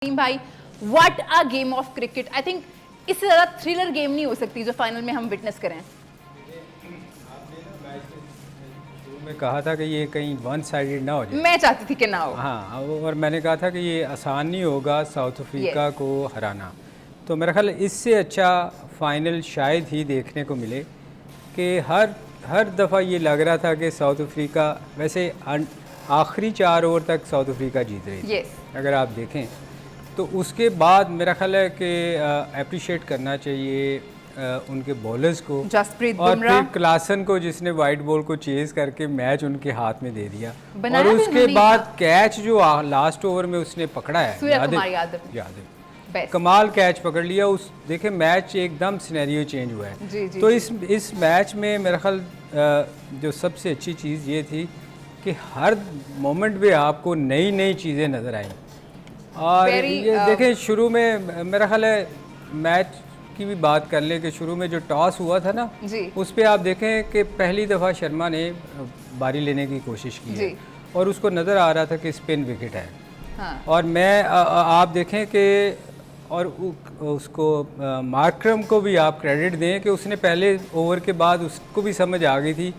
भाई what a game of cricket. I think इससे ज्यादा थ्रिलर गेम नहीं हो सकती जो फाइनल में हम विटनेस करें। मैं कहा था कि ये कहीं वन साइडेड ना हो जाए। मैं चाहती थी कि ना हो। हाँ, और मैंने कहा था कि ये आसान नहीं होगा साउथ अफ्रीका को हराना। तो मेरा ख्याल इससे अच्छा फाइनल शायद ही देखने को मिले कि हर दफ़ा ये लग रहा था कि साउथ अफ्रीका वैसे आखिरी 4 ओवर तक साउथ अफ्रीका जीत रही थी। अगर आप देखें तो उसके बाद मेरा ख्याल है कि अप्रिशिएट करना चाहिए उनके बॉलर्स को और फिर क्लासन को जिसने वाइट बॉल को चेज करके मैच उनके हाथ में दे दिया और उसके बाद कैच जो लास्ट ओवर में उसने पकड़ा है यादव कमाल कैच पकड़ लिया। उस देखे मैच एकदम सिनेरियो चेंज हुआ है। जी, तो इस मैच में मेरा ख्याल जो सबसे अच्छी चीज़ ये थी कि हर मोमेंट पे आपको नई नई चीज़ें नज़र आई। और ये देखें शुरू में मेरा ख्याल है मैच की भी बात कर ले कि शुरू में जो टॉस हुआ था ना उस पर आप देखें कि पहली दफ़ा शर्मा ने बारी लेने की कोशिश की है और उसको नज़र आ रहा था कि स्पिन विकेट है। हाँ। और मैं आप देखें कि और उसको मार्करम को भी आप क्रेडिट दें कि उसने पहले ओवर के बाद उसको भी समझ आ गई थी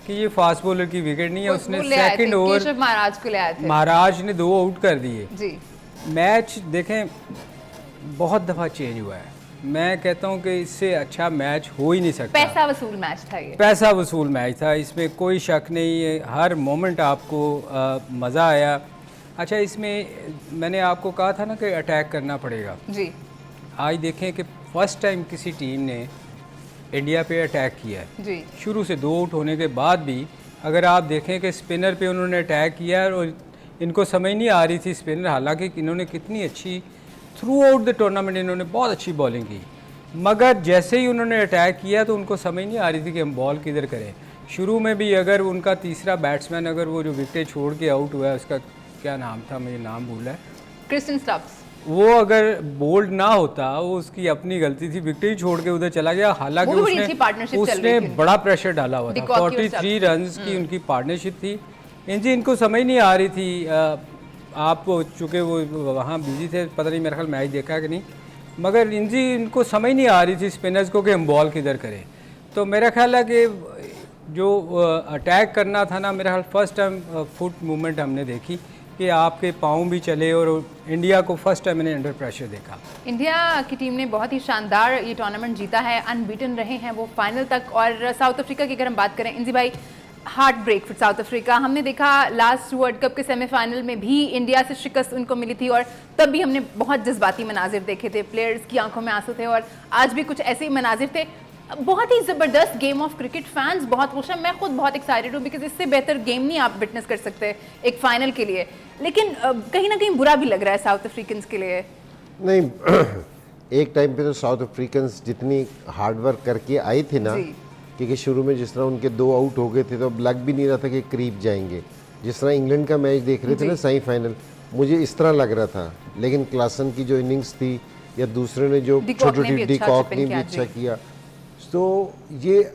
कि ये फास्ट बॉलर की विकेट नहीं है। उसने सेकंड ओवर महाराज ने 2 आउट कर दिए। मैच देखें बहुत दफ़ा चेंज हुआ है। मैं कहता हूं कि इससे अच्छा मैच हो ही नहीं सकता। पैसा वसूल मैच था ये। पैसा वसूल मैच था, इसमें कोई शक नहीं है। हर मोमेंट आपको मज़ा आया। अच्छा, इसमें मैंने आपको कहा था ना कि अटैक करना पड़ेगा जी। आज देखें कि फर्स्ट टाइम किसी टीम ने इंडिया पे अटैक किया है जी। शुरू से 2 आउट होने के बाद भी अगर आप देखें कि स्पिनर पे उन्होंने अटैक किया और इनको समझ नहीं आ रही थी स्पिनर, हालांकि इन्होंने कितनी अच्छी थ्रू आउट द टूर्नामेंट इन्होंने बहुत अच्छी बॉलिंग की, मगर जैसे ही उन्होंने अटैक किया तो उनको समझ नहीं आ रही थी कि हम बॉल किधर करें। शुरू में भी अगर उनका तीसरा बैट्समैन अगर वो जो विकेट छोड़ के आउट हुआ है उसका क्या नाम था, मुझे नाम भूला है, क्रिस्टन स्टब्स, वो अगर बोल्ड ना होता वो उसकी अपनी गलती थी, विकेट ही छोड़ के उधर चला गया। हालांकि उसने बड़ा प्रेशर डाला हुआ था। 43 रन की उनकी पार्टनरशिप थी। इनको समझ नहीं आ रही थी। आप चूँकि वो वहाँ बिजी थे, पता नहीं मेरा ख्याल मैच देखा कि नहीं, मगर इनको समझ नहीं आ रही थी स्पिनर्स को कि हम बॉल किधर करें। तो मेरा ख्याल है कि जो अटैक करना था ना, मेरा ख्याल फर्स्ट टाइम फुट मूवमेंट हमने देखी कि आपके पाँव भी चले और इंडिया को फर्स्ट टाइम मैंने अंडर प्रेशर देखा। इंडिया की टीम ने बहुत ही शानदार ये टूर्नामेंट जीता है, अनबीटन रहे हैं वो फाइनल तक। और साउथ अफ्रीका की अगर हम बात करें इंजी भाई, heart break for South Africa. हमने देखा लास्ट वर्ल्ड कप के सेमीफाइनल में भी इंडिया से शिकस्त उनको मिली थी और तब भी हमने बहुत जज्बाती मनाजिर देखे थे, प्लेयर्स की आंखों में आंसू थे और आज भी कुछ ऐसे ही मनाजिर थे। बहुत ही ज़बरदस्त गेम ऑफ क्रिकेट, फैंस बहुत खुश हैं, मैं खुद बहुत एक्साइटेड हूँ बिकॉज इससे बेहतर गेम नहीं आप विटनेस कर सकते एक फाइनल के लिए। लेकिन कहीं ना कहीं बुरा भी लग रहा है साउथ अफ्रीकन्स के लिए। नहीं एक टाइम पे तो साउथ अफ्रीकन्स जितनी हार्डवर्क करके आई थी ना, क्योंकि शुरू में जिस तरह उनके 2 आउट हो गए थे तो अब लग भी नहीं रहा था कि करीब जाएंगे। जिस तरह इंग्लैंड का मैच देख रहे थे ना सेमीफाइनल, मुझे इस तरह लग रहा था। लेकिन क्लासन की जो इनिंग्स थी या दूसरे ने जो छोटी डिकॉक ने भी अच्छा किया, तो ये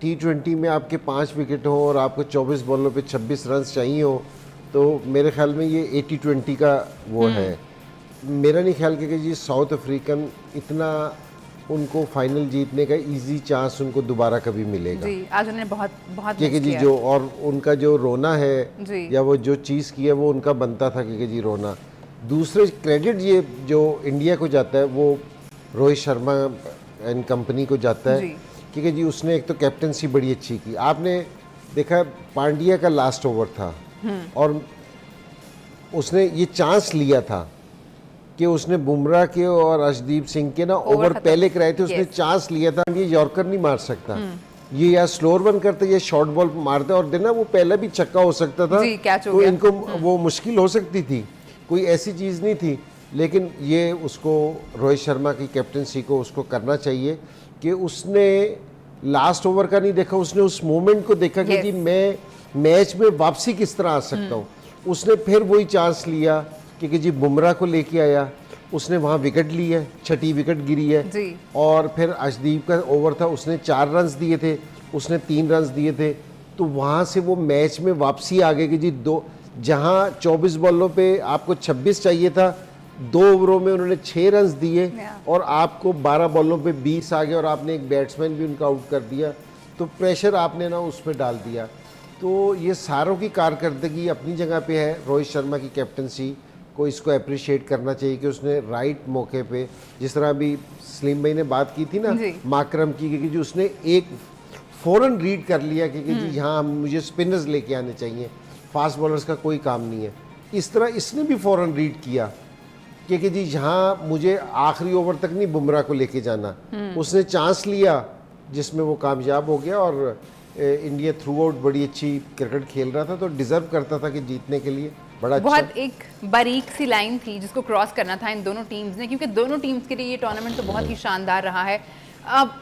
T20 में आपके 5 विकेट हो और आपको 24 बॉलों पे 26 रन चाहिए हो, तो मेरे ख्याल में ये 80-20 का वो है। मेरा नहीं ख्याल कि जी साउथ अफ्रीकन इतना उनको फाइनल जीतने का इजी चांस उनको दोबारा कभी मिलेगा। जी, आज उन्होंने बहुत क्योंकि जी जो और उनका जो रोना है या वो जो चीज़ की है वो उनका बनता था क्योंकि जी रोना। दूसरे क्रेडिट ये जो इंडिया को जाता है वो रोहित शर्मा एंड कंपनी को जाता है क्योंकि जी उसने एक तो कैप्टनसी बड़ी अच्छी की। आपने देखा पांड्या का लास्ट ओवर था और उसने ये चांस लिया था कि उसने बुमराह के और अर्शदीप सिंह के ना ओवर पहले कराए थे, उसने चांस लिया था ये यॉर्कर नहीं मार सकता, ये या स्लोअर वन करते या शॉर्ट बॉल मारते और देना वो पहले भी छक्का हो सकता था, तो इनको वो मुश्किल हो सकती थी, कोई ऐसी चीज़ नहीं थी। लेकिन ये उसको रोहित शर्मा की कैप्टनसी को उसको करना चाहिए कि उसने लास्ट ओवर का नहीं देखा, उसने उस मोमेंट को देखा कि जी मैं मैच में वापसी किस तरह आ सकता हूँ। उसने फिर वही चांस लिया क्योंकि जी बुमराह को लेके आया, उसने वहाँ विकेट ली है, 6ठी विकेट गिरी है और फिर अर्शदीप का ओवर था, उसने 4 रन दिए थे, उसने 3 रन दिए थे, तो वहाँ से वो मैच में वापसी आ गई कि जी जहाँ 24 बॉलों पे आपको 26 चाहिए था 2 ओवरों में उन्होंने 6 रन दिए और आपको 12 बॉलों पे 20 आ गए और आपने एक बैट्समैन भी उनका आउट कर दिया, तो प्रेशर आपने ना उस पर डाल दिया। तो ये सारों की कारकर्दगी अपनी जगह पे है। रोहित शर्मा की कैप्टनसी को इसको अप्रिशिएट करना चाहिए कि उसने राइट मौके पे, जिस तरह अभी सलीम भाई ने बात की थी ना माकरम की, कि जो उसने एक फ़ौरन रीड कर लिया कि जी यहाँ मुझे स्पिनर्स लेके आने चाहिए, फास्ट बॉलर्स का कोई काम नहीं है। इस तरह इसने भी फ़ौरन रीड किया कि जी यहाँ मुझे आखिरी ओवर तक नहीं बुमराह को लेके जाना। उसने चांस लिया जिसमें वो कामयाब हो गया और इंडिया थ्रू आउट बड़ी अच्छी क्रिकेट खेल रहा था, तो डिज़र्व करता था कि जीतने के लिए। बड़ा बहुत अच्छा एक बारीक सी लाइन थी जिसको क्रॉस करना था इन दोनों टीम्स ने, क्योंकि दोनों टीम्स के लिए ये टूर्नामेंट तो बहुत ही शानदार रहा है। अब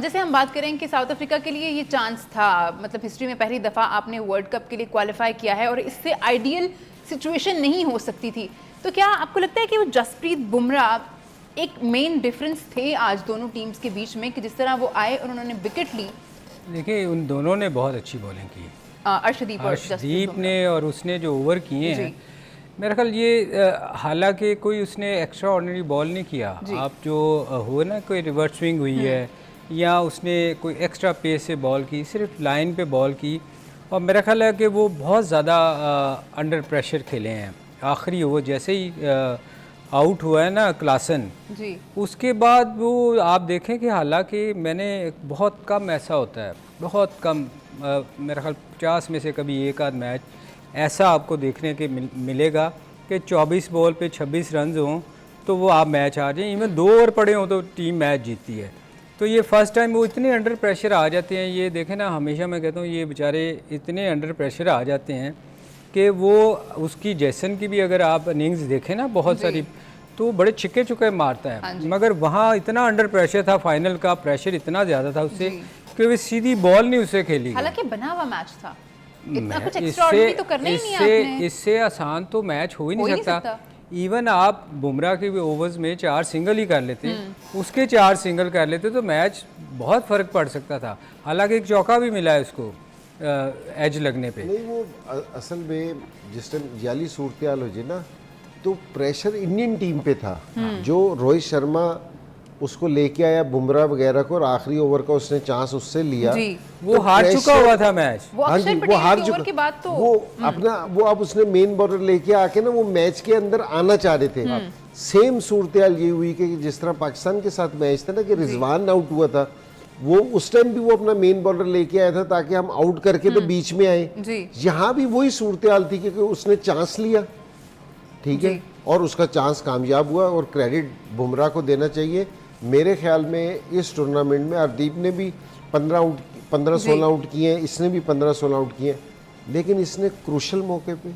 जैसे हम बात करें कि साउथ अफ्रीका के लिए ये चांस था, मतलब हिस्ट्री में पहली दफ़ा आपने वर्ल्ड कप के लिए क्वालिफाई किया है और इससे आइडियल सिचुएशन नहीं हो सकती थी। तो क्या आपको लगता है कि वो जसप्रीत बुमराह एक मेन डिफरेंस थे आज दोनों टीम्स के बीच में, कि जिस तरह वो आए और उन्होंने विकेट ली? देखिए उन दोनों ने बहुत अच्छी बॉलिंग की, अर्शदीप ने, और उसने जो ओवर किए हैं मेरा ख्याल ये हालांकि कोई उसने एक्स्ट्रा ऑर्डिनरी बॉल नहीं किया। आप जो हुए ना कोई रिवर्स स्विंग हुई है या उसने कोई एक्स्ट्रा पेस से बॉल की, सिर्फ लाइन पे बॉल की, और मेरा ख्याल है कि वो बहुत ज़्यादा अंडर प्रेशर खेले हैं। आखिरी ओवर जैसे ही आउट हुआ है ना क्लासन जी, उसके बाद वो आप देखें कि हालांकि मैंने बहुत कम ऐसा होता है, बहुत कम मेरा ख्याल 50 में से कभी एक आध मैच ऐसा आपको देखने के मिलेगा कि 24 बॉल पे 26 रन हों तो वो आप मैच आ जाएं, इवन 2 ओवर पड़े हों तो टीम मैच जीतती है। तो ये फर्स्ट टाइम वो इतने अंडर प्रेशर आ जाते हैं। ये देखें ना, हमेशा मैं कहता हूँ ये बेचारे इतने अंडर प्रेशर आ जाते हैं कि वो उसकी जैसन की भी अगर आप इनिंग्स देखें ना बहुत सारी, तो बड़े छिक्के चुके मारता है, मगर वहाँ इतना अंडर प्रेशर था, फाइनल का प्रेशर इतना ज़्यादा था उससे कि वो सीधी बॉल नहीं उसे खेली। हालांकि बना हुआ मैच था, इतना कुछ एक्स्ट्राऑर्डिनरी तो करना ही नहीं आपने। इससे आसान तो मैच हो ही नहीं सकता। इवन आप बुमराह के भी ओवर्स में 4 सिंगल ही कर लेते, उसके 4 सिंगल कर लेते तो मैच बहुत फ़र्क पड़ सकता था। हालांकि एक चौका भी मिला है उसको एज लगने पे। नहीं, वो असल में जिस टाइम जाली सूरत हाल हो जाए ना, तो प्रेशर इंडियन टीम पे था। जो रोहित शर्मा उसको लेके आया बुमराह वगैरह को और आखिरी ओवर का उसने चांस उससे लिया, वो हार चुका हुआ था मैच। हाँ जी, वो हार चुका। वो अपना वो अब उसने मेन बॉलर लेके आके ना वो मैच के अंदर आना चाह रहे थे। सेम सूरत हाल ये हुई कि जिस तरह पाकिस्तान के साथ मैच था ना कि रिजवान आउट हुआ था, वो उस टाइम भी वो अपना मेन बॉलर लेके आया था ताकि हम आउट करके तो बीच में आए। यहाँ भी वही सूरत हाल थी क्योंकि उसने चांस लिया, ठीक है, और उसका चांस कामयाब हुआ और क्रेडिट बुमराह को देना चाहिए। मेरे ख्याल में इस टूर्नामेंट में हरदीप ने भी 15-16 आउट किए हैं, इसने भी 15-16 आउट किए हैं, लेकिन इसने क्रूशल मौके पे